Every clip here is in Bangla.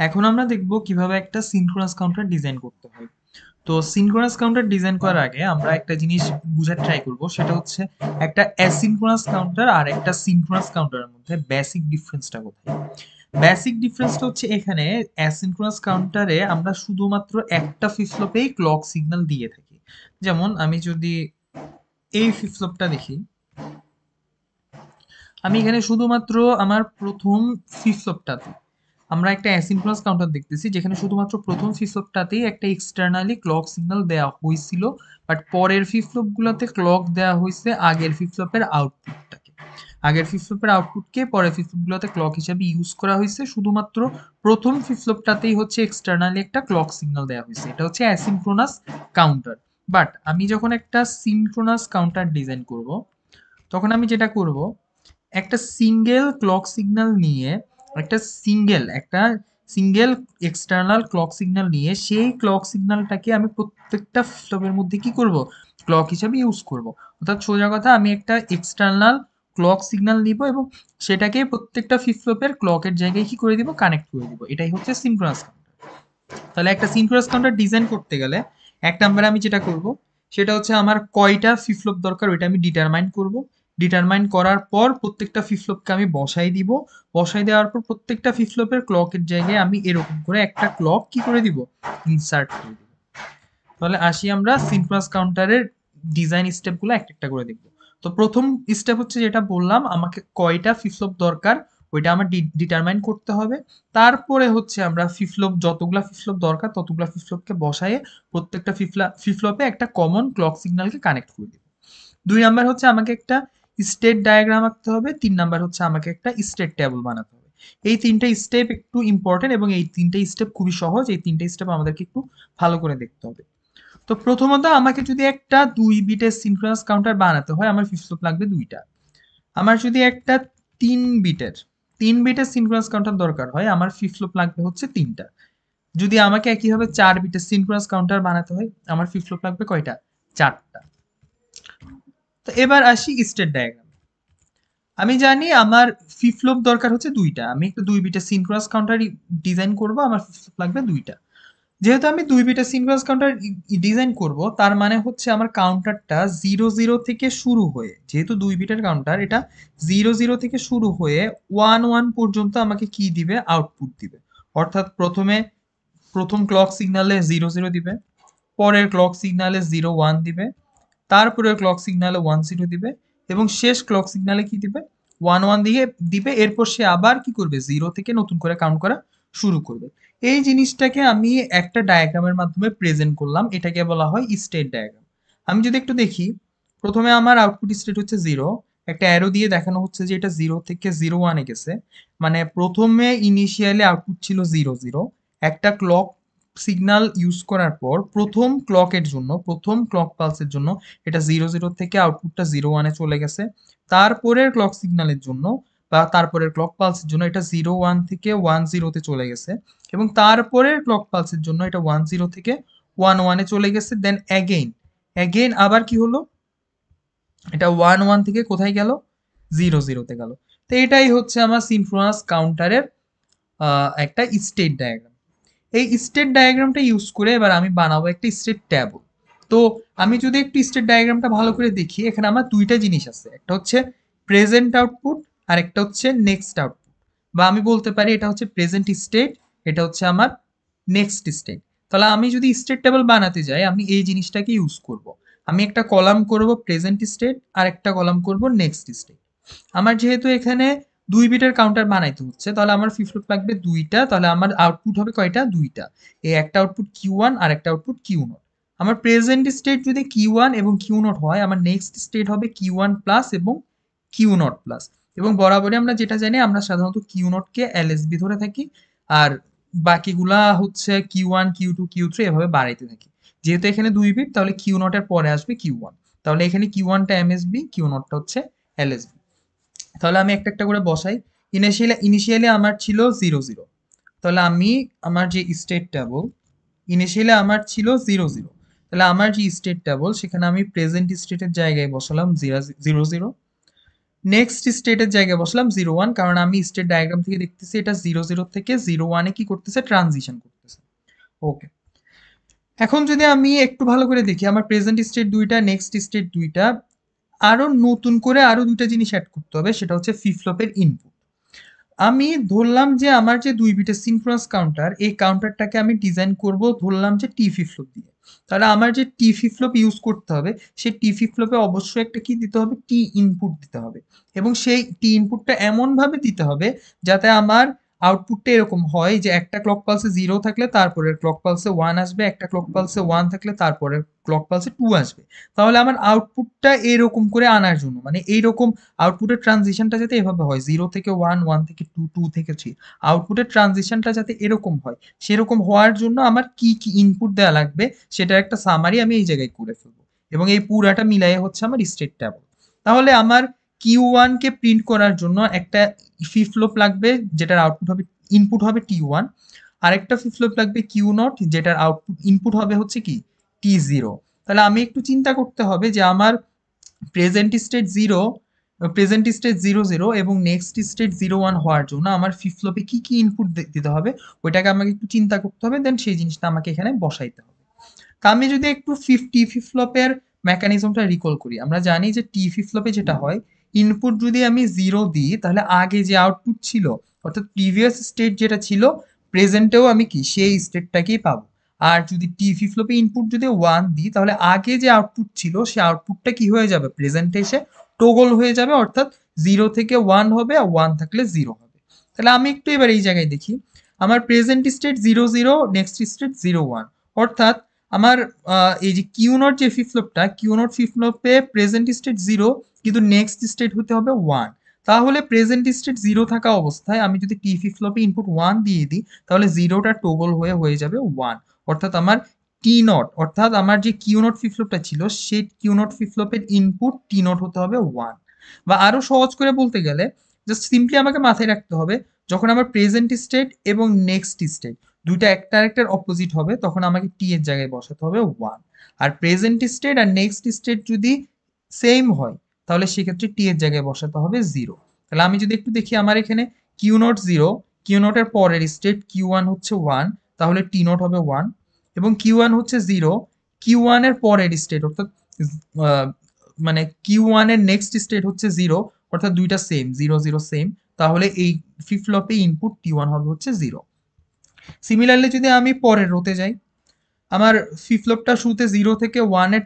এখন আমরা দেখব কিভাবে একটা সিনক্রোনাস কাউন্টার ডিজাইন করতে হয়। তো সিনক্রোনাস কাউন্টার ডিজাইন করার আগে আমরা একটা জিনিস বুঝার ট্রাই করব, সেটা হচ্ছে একটা অ্যাসিনক্রোনাস কাউন্টার আর একটা সিনক্রোনাস কাউন্টারের মধ্যে বেসিক ডিফারেন্সটা কোথায়। বেসিক ডিফারেন্সটা হচ্ছে এখানে অ্যাসিনক্রোনাস কাউন্টারে আমরা শুধুমাত্র একটা ফ্লিপ ফ্লপেই ক্লক সিগন্যাল দিয়ে থাকি। যেমন আমি যদি এই ফ্লিপ ফ্লপটা দেখি, আমি এখানে শুধুমাত্র আমার প্রথম ফ্লিপ ফ্লপটাতে আমরা একটা অ্যাসিনক্রোনাস কাউন্টার দেখতেছি, যেখানে শুধুমাত্র প্রথম ফ্লিপ ফ্লপটাতেই একটা এক্সটার্নালি ক্লক সিগন্যাল দেওয়া হয়েছিল, বাট পরের ফ্লিপ ফ্লপগুলোতে ক্লক দেওয়া হয়েছে আগের ফ্লিপ ফ্লপের আউটপুটটাকে। আগের ফ্লিপ ফ্লপের আউটপুটকে পরের ফ্লিপ ফ্লপগুলোতে ক্লক হিসেবে ইউজ করা হয়েছে, শুধুমাত্র প্রথম ফ্লিপ ফ্লপটাতেই হচ্ছে এক্সটার্নালি একটা ক্লক সিগন্যাল দেওয়া হয়েছে। এটা হচ্ছে অ্যাসিনক্রোনাস কাউন্টার। বাট আমি যখন একটা সিনক্রোনাস কাউন্টার ডিজাইন করব, তখন আমি যেটা করব, একটা সিঙ্গেল ক্লক সিগন্যাল নিয়ে একটা সিঙ্গেল এক্সটার্নাল ক্লক সিগন্যাল নিয়ে সেই ক্লক সিগন্যালটাকে আমি প্রত্যেকটা ফ্লিপের মধ্যে কি করব, ক্লক হিসাবে ইউজ করব। অর্থাৎ সোজা কথা, আমি একটা এক্সটার্নাল ক্লক সিগন্যাল নিব এবং সেটাকে প্রত্যেকটা ফ্লিপ ফ্লপের ক্লকের জায়গায় কি করে দিব, কানেক্ট করে দিব। এটাই হচ্ছে সিনক্রোনাস কাউন্টার। তাহলে একটা সিনক্রোনাস কাউন্টার ডিজাইন করতে গেলে এক নম্বরে আমি যেটা করব, সেটা হচ্ছে আমার কয়টা ফ্লিপ ফ্লপ দরকার ওইটা আমি ডিটারমাইন করব। ডিটারমাইন করার পর প্রত্যেকটা ফ্লিপ ফ্লপকে আমি বসাই দিব। বসাই দেওয়ার পর প্রত্যেকটা ফ্লিপ ফ্লপের ক্লকের জায়গায় আমি এরকম করে একটা ক্লক কি করে দিব, ইনসার্ট করে দিব। তাহলে আসি আমরা সিনক্রোনাস কাউন্টারের ডিজাইন স্টেপগুলো একটা একটা করে দেখব। তো প্রথম স্টেপ হচ্ছে যেটা বললাম, আমাকে কয়টা ফ্লিপ ফ্লপ দরকার ওইটা আমার ডিটারমাইন করতে হবে। তারপরে হচ্ছে আমরা ফ্লিপ ফ্লপ, যতগুলা ফ্লিপ ফ্লপ দরকার ততগুলা ফ্লিপ ফ্লপকে বসায়ে প্রত্যেকটা ফ্লিপ ফ্লপে একটা কমন ক্লক সিগন্যালকে কানেক্ট করে দিব। ২ নাম্বার হচ্ছে আমাকে একটা স্টেট ডায়াগ্রাম আঁকতে হবে। ৩ নাম্বার হচ্ছে আমাকে একটা স্টেট টেবল বানাতে হবে। এই ৩ টা স্টেপ একটু ইম্পোর্টেন্ট এবং এই ৩ টা স্টেপ খুবই সহজ। এই ৩ টা স্টেপ আমাদেরকে একটু ভালো করে দেখতে হবে। তো প্রথমত আমাকে যদি একটা ২ বিটের সিনক্রোনাস কাউন্টার বানাতে হয়, আমার ফ্লিপ ফ্লপ লাগবে ২ টা। আমার যদি একটা ৩ বিটের ৩ বিটের সিনক্রোনাস কাউন্টার দরকার হয়, আমার ফ্লিপ ফ্লপ লাগবে হচ্ছে ৩ টা। যদি আমাকে একইভাবে ৪ বিটের সিনক্রোনাস কাউন্টার বানাতে হয়, আমার ফ্লিপ ফ্লপ লাগবে কয়টা? ৪ টা। তো এবার আসি স্টেট ডায়াগ্রাম। আমি জানি আমার ফ্লিপ ফ্লপ দরকার হচ্ছে ২ টা। আমি একটা ২ বিটের সিনক্রোনাস কাউন্টার ডিজাইন করব, আমার ফ্লিপ ফ্লপ লাগবে ২ টা। যেহেতু আমি ২ বিটের সিনক্রোনাস কাউন্টার ডিজাইন করব, তার মানে হচ্ছে আমার কাউন্টারটা ০ ০ থেকে শুরু হয়ে, যেহেতু ২ বিটের কাউন্টার, এটা ০ ০ থেকে শুরু হয়ে ১ ১ পর্যন্ত আমাকে কি দিবে, আউটপুট দিবে। অর্থাৎ প্রথম ক্লক সিগনালে ০ ০ দিবে, পরের ক্লক সিগনালে ০ ১ দিবে, তারপরের ক্লক সিগনালে ১ ০ দিবে এবং শেষ ক্লক সিগনালে কি দিবে, ১ ১ দিয়ে দিবে। এরপর সে আবার কি করবে, ০ থেকে নতুন করে কাউন্ট করা শুরু করবে। এই জিনিসটাকে আমি একটা ডায়াগ্রামের মাধ্যমে প্রেজেন্ট করলাম, এটাকে বলা হয় স্টেট ডায়াগ্রাম। আমি যদি একটু দেখি, প্রথমে আমার আউটপুট স্টেট হচ্ছে ০, একটা অ্যারো দিয়ে দেখানো হচ্ছে যে এটা ০ থেকে ০ 1 এ গেছে। মানে প্রথমে ইনিশিয়ালি আউটপুট ছিল ০ ০। একটা ক্লক সিগন্যাল ইউজ করার পর প্রথম ক্লক পালসের জন্য এটা ০ ০ থেকে আউটপুটটা ০ 1 এ চলে গেছে। তারপরের ক্লক সিগন্যালের জন্য বা তারপরের ক্লক পালসের জন্য এটা ০ 1 থেকে ১ ০ তে চলে গেছে এবং তারপরের ক্লক পালসের জন্য এটা ১ ০ থেকে ১ 1 এ চলে গেছে। দেন অ্যাগেইন আবার কি হলো, এটা ১ ১ থেকে কোথায় গেল, ০ ০ তে গেল। তো এটাই হচ্ছে আমার সিনক্রোনাস কাউন্টারের একটা স্টেট ডায়াগ্রাম। এই স্টেট ডায়াগ্রামটা ইউজ করে এবার আমি বানাবো একটা স্টেট ট্যাবল। তো আমি যদি একটু স্টেট ডায়াগ্রামটা ভালো করে দেখি, এখানে আমার দুইটা জিনিস আছে, একটা হচ্ছে প্রেজেন্ট আউটপুট আর একটা হচ্ছে নেক্সট আউটপুট। বা আমি বলতে পারি এটা হচ্ছে প্রেজেন্ট স্টেট, এটা হচ্ছে আমার নেক্সট স্টেট। তাহলে আমি যদি স্টেট টেবল বানাতে যাই, আমি এই জিনিসটাকে ইউজ করব। আমি একটা কলাম করব প্রেজেন্ট স্টেট আর একটা কলাম করব নেক্সট স্টেট। আমার যেহেতু এখানে ২ বিটের কাউন্টার বানাইতে হচ্ছে, তাহলে আমার ফ্লিপ ফ্লপ লাগবে ২ টা। তাহলে আমার আউটপুট হবে কয়টা, ২ টা। এই একটা আউটপুট Q1 আর একটা আউটপুট Q0। আমার প্রেজেন্ট স্টেট যদি Q1 এবং Q0 হয়, আমার নেক্সট স্টেট হবে Q1 প্লাস এবং Q0 প্লাস। এবং বরাবরই আমরা যেটা জানি, আমরা সাধারণত Q0 কে LSB ধরে থাকি আর বাকিগুলা হচ্ছে Q1 Q2 Q3 এভাবে বাড়াইতে থাকি। যেহেতু এখানে ২ বিট, তাহলে Q0 এর পরে আসবে Q1। তাহলে এখানে Q1 টা MSB, Q0 টা হচ্ছে LSB। তাহলে আমি একটা একটা করে বসাই। ইনিশিয়ালি আমার ছিল ০ ০। তাহলে আমি আমার যে স্টেট টেবল, ইনিশিয়ালি আমার ছিল ০ ০। তাহলে আমার যে স্টেট টেবল, সেখানে আমি প্রেজেন্ট স্টেটের জায়গায় বসালাম ০ ০। নেক্সট স্টেটের জায়গায় বসলাম 0 1, কারণ আমি স্টেট ডায়াগ্রাম থেকে দেখতেছি এটা 0 0 থেকে 0 1 কি করতেছে, ট্রানজিশন করতেছে। ওকে, এখন যদি আমি একটু ভালো করে দেখি আমার প্রেজেন্ট স্টেট দুইটা, নেক্সট স্টেট দুইটা, আরো নতুন করে আরো দুইটা জিনিস অ্যাড করতে হবে, সেটা হচ্ছে ফ্লিপ ফ্লপের ইনপুট। আমি ধরলাম যে আমার যে 2 বিটের সিনক্রোনাস কাউন্টার, এই কাউন্টারটাকে আমি ডিজাইন করব ধরলাম যে টি ফ্লিপ ফ্লপ দিয়ে। তাহলে আমার যে টি ফ্লিপ ফ্লপ ইউজ করতে হবে, সেই টি ফ্লিপ ফ্লপে অবশ্যই একটা কি দিতে হবে, টি ইনপুট দিতে হবে। এবং সেই টি ইনপুটটা এমনভাবে দিতে হবে যাতে আমার আউটপুটটা এরকম হয় যে একটা ক্লক পালসে 0 থাকলে তারপরের ক্লক পালসে 1 আসবে, একটা ক্লক পালসে 1 থাকলে তারপরের ক্লক পালসে 2 আসবে। তাহলে আমার আউটপুটটা এরকম করে আনার জন্য, মানে এইরকম আউটপুটের ট্রানজিশনটা যাতে এভাবে হয়, 0 থেকে 1, 1 থেকে 2, 2 থেকে 3, আউটপুটের ট্রানজিশনটা যাতে এরকম হয়, সেরকম হওয়ার জন্য আমার কি কি ইনপুট দেওয়া লাগবে সেটার একটা সামারি আমি এই জায়গায় করে ফেলবো। এবং এই পুরাটা মিলাইয়ে হচ্ছে আমার স্টেট ট্যাবল। তাহলে আমার Q1 কে প্রিন্ট করার জন্য একটা ফ্লিপ ফ্লপ লাগবে যেটার আউটপুট হবে, ইনপুট হবে T1, আরেকটা ফ্লিপ ফ্লপ লাগবে Q0 যেটার আউটপুট ইনপুট হবে হচ্ছে কি T0। তাহলে আমি একটু চিন্তা করতে হবে যে আমার প্রেজেন্ট স্টেট 0, প্রেজেন্ট স্টেট 0 0 এবং নেক্সট স্টেট 0 1 হওয়ার জন্য আমার ফ্লিপ ফ্লপে কি কি ইনপুট দিতে হবে ওইটাকে আমাকে একটু চিন্তা করতে হবে, দেন সেই জিনিসটা আমাকে এখানে বসাইতে হবে। তা আমি যদি একটু টি ফ্লিপ ফ্লপের মেকানিজমটা রিকল করি, আমরা জানি যে টি ফ্লিপ ফ্লপে যেটা হয়, ইনপুট যদি আমি 0 দিই তাহলে আগে যে আউটপুট ছিল, অর্থাৎ প্রিভিয়াস স্টেট যেটা ছিল, প্রেজেন্টেও আমি কি সেই স্টেটটাকেই পাবো। আর যদি টি ফ্লিপ ফ্লপে ইনপুট যদি 1 দিই তাহলে আগে যে আউটপুট ছিল সেই আউটপুটটা কি হয়ে যাবে, প্রেজেন্টে এসে টগল হয়ে যাবে, অর্থাৎ 0 থেকে 1 হবে আর 1 থাকলে 0 হবে। তাহলে আমি একটু এবার এই জায়গায় দেখি, আমার প্রেজেন্ট স্টেট 0 0, নেক্সট স্টেট 0 1, অর্থাৎ আমার এই যে কিউ নট যে ফ্লিপ ফ্লপটা, কিউ নট ফ্লিপ ফ্লপে প্রেজেন্ট স্টেট 0 কিন্তু নেক্সট স্টেট হতে হবে 1। তাহলে প্রেজেন্ট স্টেট 0 থাকা অবস্থায় আমি যদি টি ফ্লিপ ফ্লপে ইনপুট 1 দিয়ে দিই তাহলে 0টা টগল হয়ে যাবে 1, অর্থাৎ আমার টি নট, অর্থাৎ আমার যে কিউ নট ফ্লিপ ফ্লপটা ছিল সেই কিউ নট ফ্লিপ ফ্লপের ইনপুট টি নট হতে হবে 1। বা আরো সহজ করে বলতে গেলে জাস্ট সিম্পলি আমাকে মাথায় রাখতে হবে, যখন আমার প্রেজেন্ট স্টেট এবং নেক্সট স্টেট দুইটা একটা আরেকটার অপোজিট হবে তখন আমাকে টি এর জায়গায় বসাতে হবে 1। আর প্রেজেন্ট স্টেট আর নেক্সট স্টেট যদি সেম হয় তাহলে সেক্ষেত্রে টি এর জায়গায় বসাতে হবে 0। তাহলে আমি যদি একটু দেখি আমার এখানে কিউ নট 0, কিউ নটের পরের স্টেট কিউ ওয়ান হচ্ছে 1, তাহলে টি নট হবে 1, এবং কিউ ওয়ান হচ্ছে 0, কিউ ওয়ান এর পরের স্টেট অর্থাৎ মানে কিউ ওয়ান এর নেক্সট স্টেট হচ্ছে 0, অর্থাৎ দুইটা সেম 0 0 সেম, তাহলে এই ফ্লিপ ফ্লপে ইনপুট টি ওয়ান হবে হচ্ছে 0। সিমিলারলি যদি আমি পরের রোতে যাই, আমার ফ্লিপ ফ্লপটা শুরুতে 0 থেকে 1 এর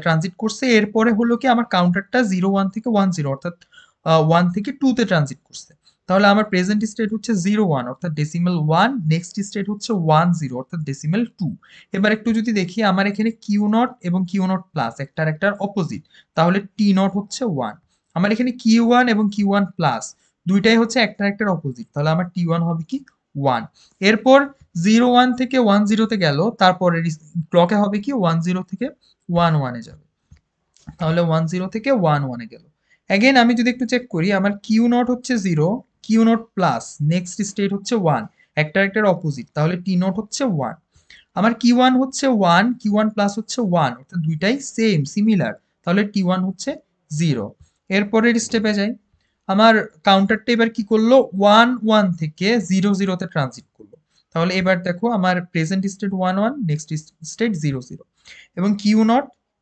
ট্রানজিট করছে, এরপরে হলো কি আমার কাউন্টারটা 0 1 থেকে 1 0, অর্থাৎ 1 থেকে 2 তে ট্রানজিট করছে। তাহলে আমার প্রেজেন্ট স্টেট হচ্ছে 0 1, অর্থাৎ ডেসিমাল 1, নেক্সট স্টেট হচ্ছে 1 0, অর্থাৎ ডেসিমাল 2। এবার একটু যদি দেখি আমার এখানে কিউ নট এবং কিউ নট প্লাস একটার একটার অপোজিট, তাহলে টি নট হচ্ছে 1। আমার এখানে কিউ ওয়ান এবং কিউ ওয়ান প্লাস দুইটাই হচ্ছে একটার একটার অপোজিট, তাহলে আমার টি ওয়ান হবে কি 1। এরপর 0 1 থেকে 1 0 তে গেল, তারপরে ক্লকে হবে কি 1 0 থেকে 1 1 এ যাবে, তাহলে 1 0 থেকে 1 1 এ গেল। অ্যাগেন আমি যদি একটু চেক করি, আমার কিউ নট হচ্ছে 0, Q not plus next state হচ্ছে 1, একটা একটার অপোজিট, তাহলে টি নট হচ্ছে 1। আমার কিউ ওয়ান হচ্ছে 1, কিউ ওয়ান প্লাস হচ্ছে 1, অর্থাৎ দুইটাই সেম সিমিলার, তাহলে টি ওয়ান হচ্ছে 0। এরপরের স্টেপে যাই, আমার কাউন্টারটা এবার কি করলো, 1 1 থেকে 0 0 তে ট্রানজিট করলো। তাহলে এবার দেখো আমার প্রেজেন্ট স্টেট 1 1, নেক্সট স্টেট 0 0, এবং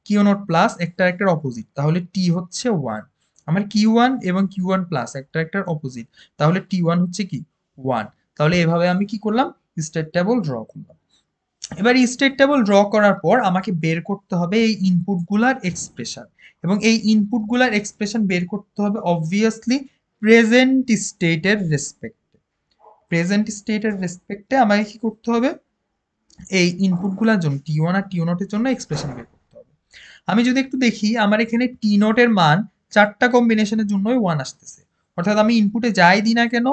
কিউ নট প্লাস একটা একটার অপোজিট, তাহলে টি হচ্ছে 1। আমার কিউ ওয়ান এবং কিউ ওয়ান প্লাস একটা একটার অপোজিট, তাহলে টি ওয়ান হচ্ছে কি 1। তাহলে এভাবে আমি কি করলাম, স্টেট টেবল ড্র করলাম। এবার স্টেট টেবল ড্র করার পর আমাকে বের করতে হবে এই ইনপুটগুলার এক্সপ্রেশন, এবং এই ইনপুটগুলার এক্সপ্রেশন বের করতে হবে অবভিয়াসলি প্রেজেন্ট স্টেটের রেসপেক্টে। প্রেজেন্ট স্টেটের রেসপেক্টে আমাকে কি করতে হবে, এই ইনপুটগুলোর জন্য টি ওয়ান আর টি নটের জন্য এক্সপ্রেশন বের করতে হবে। আমি যদি একটু দেখি আমার এখানে টি নটের মান চারটা কম্বিনেশনের জন্যই 1 আসতেছে, অর্থাৎ আমি ইনপুটে যাই দিই না কেন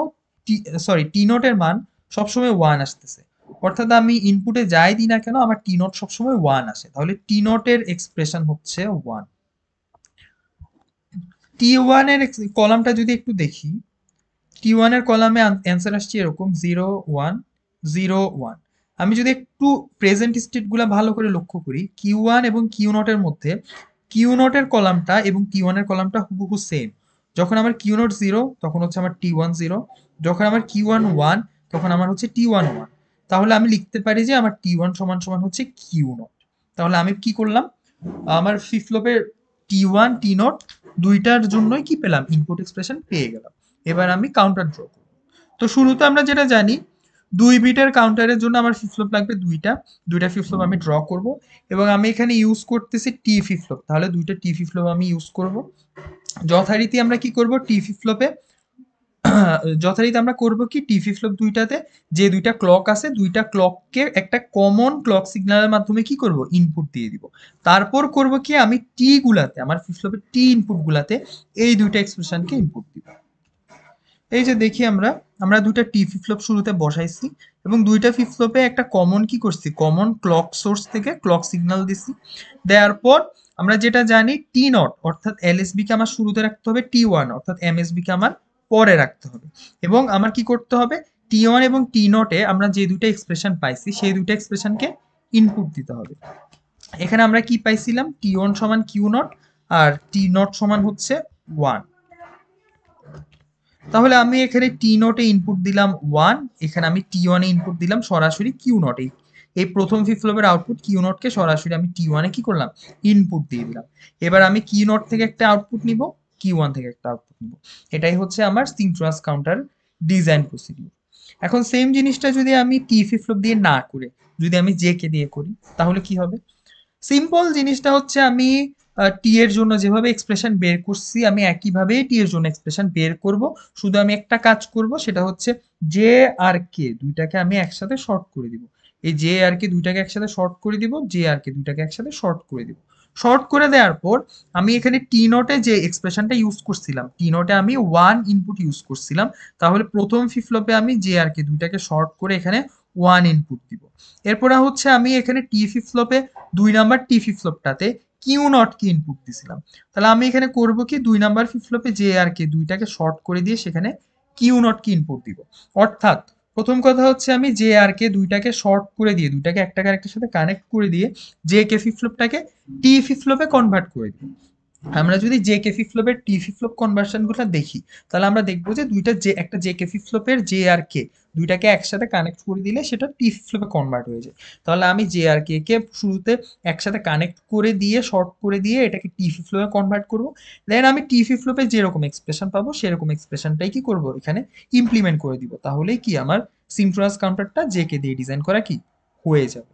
টি নটের মান সবসময় 1 আসতেছে, অর্থাৎ আমি ইনপুটে যাই দিই না কেন আমার টি নট সবসময় 1 আসে, তাহলে টি নটের এক্সপ্রেশন হচ্ছে 1। টি ওয়ান এর কলামটা যদি একটু দেখি, টি ওয়ান এর কলামে অ্যান্সার আসছে এরকম 0 1 0 1। আমি যদি একটু প্রেজেন্ট স্টেটগুলো ভালো করে লক্ষ্য করি, কিউ ওয়ান এবং কিউ নটের মধ্যে কিউ নটের কলামটা এবং টি ওয়ান এর কলামটা হুবহু সেম, যখন আমার কিউ নট 0 তখন হচ্ছে আমার T1 0, যখন আমার Q1 1 তখন আমার হচ্ছে T1 1। তাহলে আমি লিখতে পারি যে আমার T1 সমান সমান হচ্ছে কিউ নট। তাহলে আমি কি করলাম, আমার ফ্লিপ ফ্লপের T1 T নট দুইটার জন্যই কি পেলাম, ইনপুট এক্সপ্রেশন পেয়ে গেলাম। এবার আমি কাউন্টার ড্র করব। তো শুরুতে আমরা যেটা জানি 2 বিটের কাউন্টারের জন্য আমার ফ্লিপ ফ্লপ লাগবে দুইটা ফ্লিপ ফ্লপ আমি ড্র করব, এবং আমি এখানে ইউজ করতেছি টি ফ্লিপ ফ্লপ, তাহলে দুইটা টি ফ্লিপ ফ্লপ আমি ইউজ করব। যথারীতি আমরা কি করব, টি ফ্লিপ ফ্লপে যথারীতি আমরা করব কি, টি ফ্লিপ ফ্লপ দুইটাতে যে দুইটা ক্লক আছে, দুইটা ক্লককে একটা কমন ক্লক সিগন্যালের মাধ্যমে কি করব, ইনপুট দিয়ে দিব। তারপর করব কি, আমি টি গুলাতে, আমার ফ্লিপ ফ্লপের টি ইনপুট গুলাতে এই দুইটা এক্সপ্রেশনকে ইনপুট দিব। এই যে দেখি আমরা আমরা দুইটা টি ফ্লিপ ফ্লপ শুরুতে বসাইছি, এবং দুইটা ফ্লিপ ফ্লপে একটা কমন কি করছি, কমন ক্লক সোর্স থেকে ক্লক সিগন্যাল দিছি। দেওয়ার পর আমরা যেটা জানি টি নট অর্থাৎ এলএসবি কে আমার শুরুতে রাখতে হবে, T1 অর্থাৎ এমএসবি কে আমার পরে রাখতে হবে, এবং আমার কি করতে হবে, T1 এবং টি নটে আমরা যে দুইটা এক্সপ্রেশন পাইছি সেই দুইটা এক্সপ্রেশনকে ইনপুট দিতে হবে। এখানে আমরা কি পাইছিলাম, T1 সমান কিউ নট আর টি নট সমান হচ্ছে 1। তাহলে আমি এখানে টি নটে ইনপুট দিলাম 1, এখানে আমি T1 এ ইনপুট দিলাম সরাসরি কিউ নটে। এই প্রথম ফ্লিপ ফ্লপের আউটপুট কিউ নটকে সরাসরি আমি T1 এ কি করলাম, ইনপুট দিয়ে দিলাম। এবার আমি কিউ নট থেকে একটা আউটপুট নিব, Q1 থেকে একটা আউটপুট নিব। এটাই হচ্ছে আমার সিনক্রোনাস কাউন্টার ডিজাইন প্রসিডিউর। এখন সেম জিনিসটা যদি আমি টি ফ্লিপ ফ্লপ দিয়ে না করে যদি আমি জে কে দিয়ে করি, তাহলে কি হবে? সিম্পল জিনিসটা হচ্ছে, আমি টি এর জন্য যেভাবে এক্সপ্রেশন বের করছি আমি একইভাবেই টি এর জন্য এক্সপ্রেশন বের করব। শুধু আমি একটা কাজ করব, সেটা হচ্ছে জে আর কে দুইটাকে আমি একসাথে শর্ট করে দিব। এই জে আর কে দুইটাকে একসাথে শর্ট করে দিব, জে আর কে দুইটাকে একসাথে শর্ট করে দিব। শর্ট করে দেওয়ার পর আমি এখানে টি নোটে যে এক্সপ্রেশনটা ইউজ করছিলাম, টি নোটে আমি 1 ইনপুট ইউজ করছিলাম, তাহলে প্রথম ফ্লিপ ফ্লপে আমি জে আর কে দুইটাকে শর্ট করে এখানে 1 ইনপুট দিব। এরপরে হচ্ছে আমি এখানে টি ফ্লিপ ফ্লপে 2 নাম্বার টি ফ্লিপ ফ্লপটাতে কিউ নট কে ইনপুট দিছিলাম। তাহলে আমি এখানে করব কি, 2 নাম্বার ফ্লিপ ফ্লপে জে আর কে দুইটাকে শর্ট করে দিয়ে সেখানে কিউ নট কে ইনপুট দিব। অর্থাৎ প্রথম কথা হচ্ছে আমি জে আর কে দুইটাকে শর্ট করে দিয়ে, দুইটাকে একটা আরেকটার সাথে কানেক্ট করে দিয়ে জে কে ফ্লিপ ফ্লপটাকে টি ফ্লিপ ফ্লপে কনভার্ট করে দিই। আমরা যদি জে কে ফ্লিপ ফ্লপের টি ফ্লিপ ফ্লপ কনভার্সনগুলো দেখি, তাহলে আমরা দেখবো যে দুইটা যে একটা জে কে ফ্লিপ ফ্লপের জে আর কে দুইটাকে একসাথে কানেক্ট করে দিলে সেটা টি ফ্লিপ ফ্লপে কনভার্ট হয়ে যায়। তাহলে আমি জে আর কে কে শুরুতে একসাথে কানেক্ট করে দিয়ে শর্ট করে দিয়ে এটাকে টি ফ্লিপ ফ্লপে কনভার্ট করবো। দেন আমি টি ফ্লিপ ফ্লপে যেরকম এক্সপ্রেশন পাবো সেরকম এক্সপ্রেশনটাই কি করবো, এখানে ইমপ্লিমেন্ট করে দিব। তাহলেই কি আমার সিনক্রোনাস কাউন্টারটা জে কে দিয়ে ডিজাইন করা কি হয়ে যাবে।